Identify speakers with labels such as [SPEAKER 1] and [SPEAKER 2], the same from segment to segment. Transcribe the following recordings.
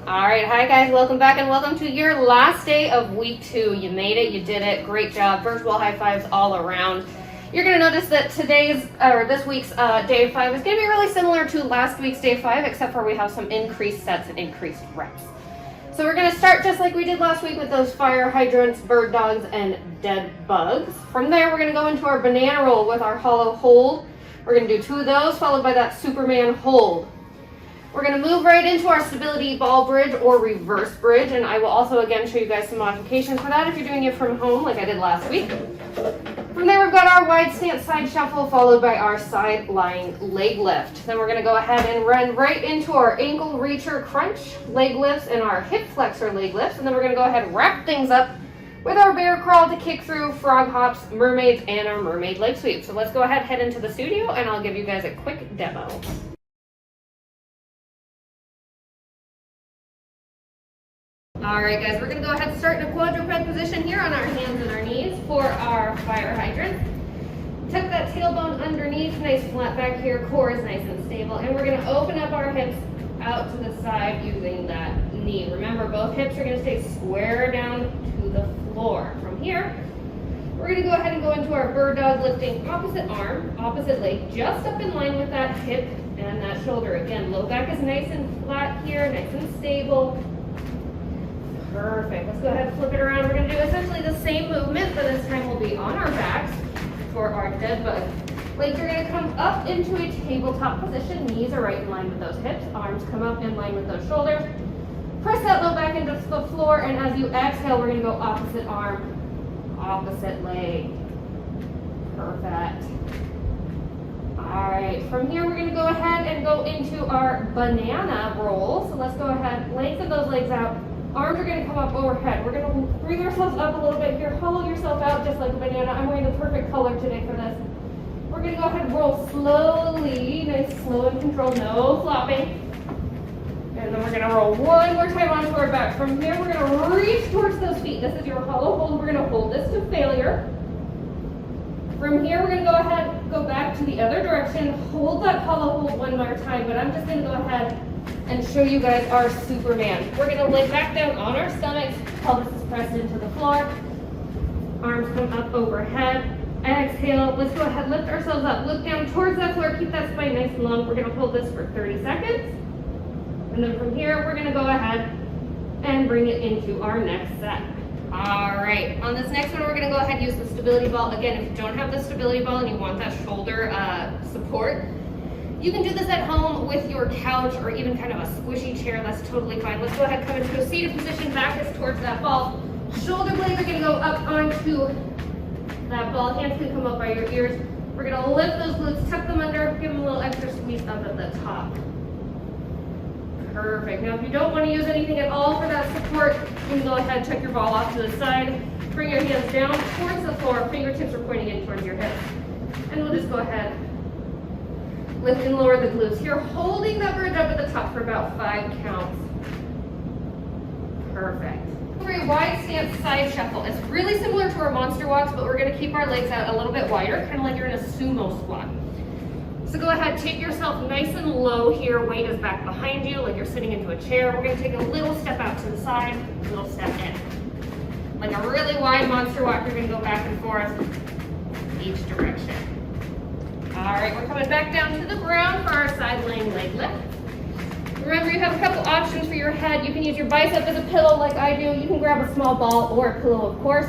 [SPEAKER 1] All right, hi guys, welcome back and welcome to your last day of week 2. You made it, you did it, great job. Virtual high fives all around. You're gonna notice that this week's day 5 is gonna be really similar to last week's day 5, except for we have some increased sets and increased reps. So we're gonna start just like we did last week with those fire hydrants, bird dogs, and dead bugs. From there, we're gonna go into our banana roll with our hollow hold. We're gonna do 2 of those, followed by that Superman hold. We're going to move right into our stability ball bridge or reverse bridge, and I will also again show you guys some modifications for that if you're doing it from home like I did last week. From there, we've got our wide stance side shuffle followed by our side lying leg lift. Then we're going to go ahead and run right into our ankle reacher crunch leg lifts and our hip flexor leg lifts, and then we're going to go ahead and wrap things up with our bear crawl to kick through, frog hops, mermaids, and our mermaid leg sweep. So let's go ahead, head into the studio, and I'll give you guys a quick demo. All right, guys, we're going to go ahead and start in a quadruped position here on our hands and our knees for our fire hydrant. Tuck that tailbone underneath, nice flat back here, core is nice and stable, and we're going to open up our hips out to the side using that knee. Remember, both hips are going to stay square down to the floor. From here, we're going to go ahead and go into our bird dog, lifting opposite arm, opposite leg, just up in line with that hip and that shoulder. Again, low back is nice and flat here, nice and stable. Perfect. Let's go ahead and flip it around. We're going to do essentially the same movement, but this time we'll be on our backs for our dead bug. Legs are going to come up into a tabletop position. Knees are right in line with those hips. Arms come up in line with those shoulders. Press that low back into the floor, and as you exhale, we're going to go opposite arm, opposite leg. Perfect. All right. From here, we're going to go ahead and go into our banana roll. So let's go ahead, lengthen those legs out. Arms are going to come up overhead. We're going to bring ourselves up a little bit here. Hollow yourself out just like a banana. I'm wearing the perfect color today for this. We're going to go ahead and roll slowly. Nice, slow and controlled. No flopping. And then we're going to roll one more time onto our back. From here, we're going to reach towards those feet. This is your hollow hold. We're going to hold this to failure. From here, we're going to go ahead, go back to the other direction. Hold that hollow hold one more time, but I'm just going to go ahead and show you guys our Superman. We're going to lay back down on our stomachs. Pelvis is pressed into the floor. Arms come up overhead. Exhale. Let's go ahead, lift ourselves up. Look down towards that floor. Keep that spine nice and long. We're going to hold this for 30 seconds. And then from here, we're going to go ahead and bring it into our next set. All right. On this next one, we're going to go ahead and use the stability ball. Again, if you don't have the stability ball and you want that shoulder support, you can do this at home with your couch or even kind of a squishy chair. That's totally fine. Let's go ahead and come into a seated position. Back is towards that ball. Shoulder blades are going to go up onto that ball. Hands can come up by your ears. We're going to lift those glutes, tuck them under, give them a little extra squeeze up at the top. Perfect. Now, if you don't want to use anything at all for that support, you can go ahead and tuck your ball off to the side. Bring your hands down towards the floor. Fingertips are pointing in towards your hips. And we'll just go ahead. Lift and lower the glutes. You're holding that bridge up at the top for about 5 counts. Perfect. For a wide stance side shuffle, it's really similar to our monster walks, but we're going to keep our legs out a little bit wider, kind of like you're in a sumo squat. So go ahead, take yourself nice and low here. Weight is back behind you, like you're sitting into a chair. We're going to take a little step out to the side, a little step in. Like a really wide monster walk, you're going to go back and forth each direction. All right, we're coming back down to the ground for our side laying leg lift. Remember, you have a couple options for your head. You can use your bicep as a pillow like I do. You can grab a small ball or a pillow, of course.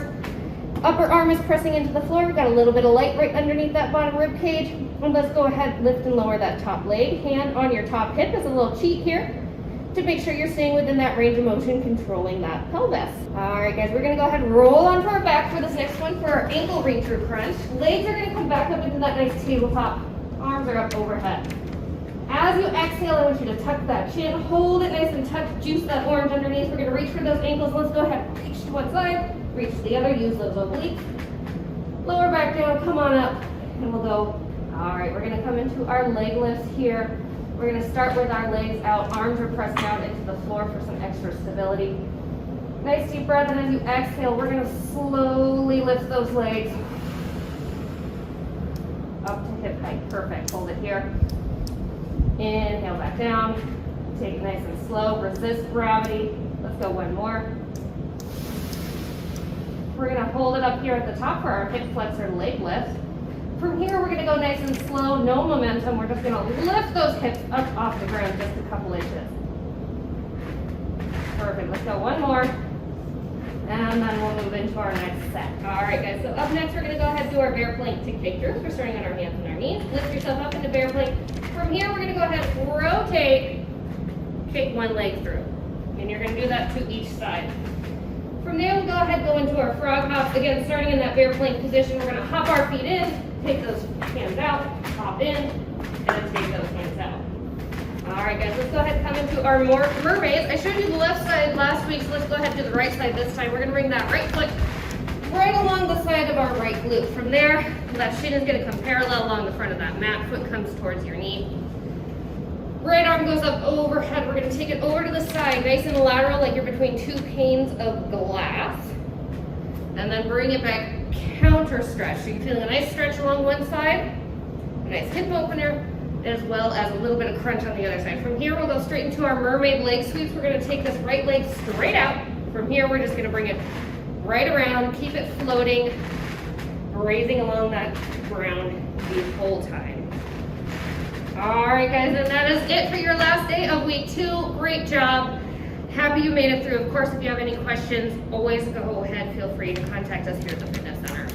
[SPEAKER 1] Upper arm is pressing into the floor. We've got a little bit of light right underneath that bottom rib cage. And let's go ahead, lift and lower that top leg. Hand on your top hip as a little cheat here to make sure you're staying within that range of motion, controlling that pelvis. All right, guys, we're going to go ahead and roll onto our back for this next one for our ankle reacher crunch. Legs are going to come back up into that nice tabletop. Arms are up overhead. As you exhale, I want you to tuck that chin, hold it nice and tuck, juice that orange underneath. We're going to reach for those ankles. Let's go ahead, reach to one side, reach to the other, use those obliques. Lower back down, come on up, and we'll go. All right, we're going to come into our leg lifts here. We're going to start with our legs out, arms are pressed down into the floor for some extra stability. Nice deep breath, and as you exhale, we're going to slowly lift those legs up to hip height. Perfect. Hold it here. Inhale back down. Take it nice and slow, resist gravity. Let's go one more. We're gonna hold it up here at the top for our hip flexor leg lift. From here, we're gonna go nice and slow, no momentum. We're just gonna lift those hips up off the ground just a couple inches. Perfect, let's go one more. And then we'll move into our next set. All right, guys, so up next, we're gonna go ahead and do our bear plank to kick throughs. We're starting on our hands and our knees. Lift yourself up into bear plank. From here, we're gonna go ahead and rotate, kick one leg through. And you're gonna do that to each side. From there, we'll go ahead and go into our frog hops. Again, starting in that bear plank position, we're gonna hop our feet in, take those hands out, hop in, and then take those hands out. All right, guys, let's go ahead and come into our mermaids. I showed you the left side last week, so let's go ahead and do the right side this time. We're gonna bring that right foot right along the side of our right glute. From there, that shin is gonna come parallel along the front of that mat. Foot comes towards your knee. Right arm goes up overhead. We're gonna take it over to the side, nice and lateral, like you're between two panes of glass. And then bring it back, counter stretch. So you're feeling a nice stretch along one side, a nice hip opener, as well as a little bit of crunch on the other side. From here, we'll go straight into our mermaid leg sweeps. We're gonna take this right leg straight out. From here, we're just gonna bring it right around, keep it floating, raising along that ground the whole time. All right, guys, and that is it for your last day of week 2. Great job. Happy you made it through. Of course, if you have any questions, always go ahead, feel free to contact us here at the Fitness Center.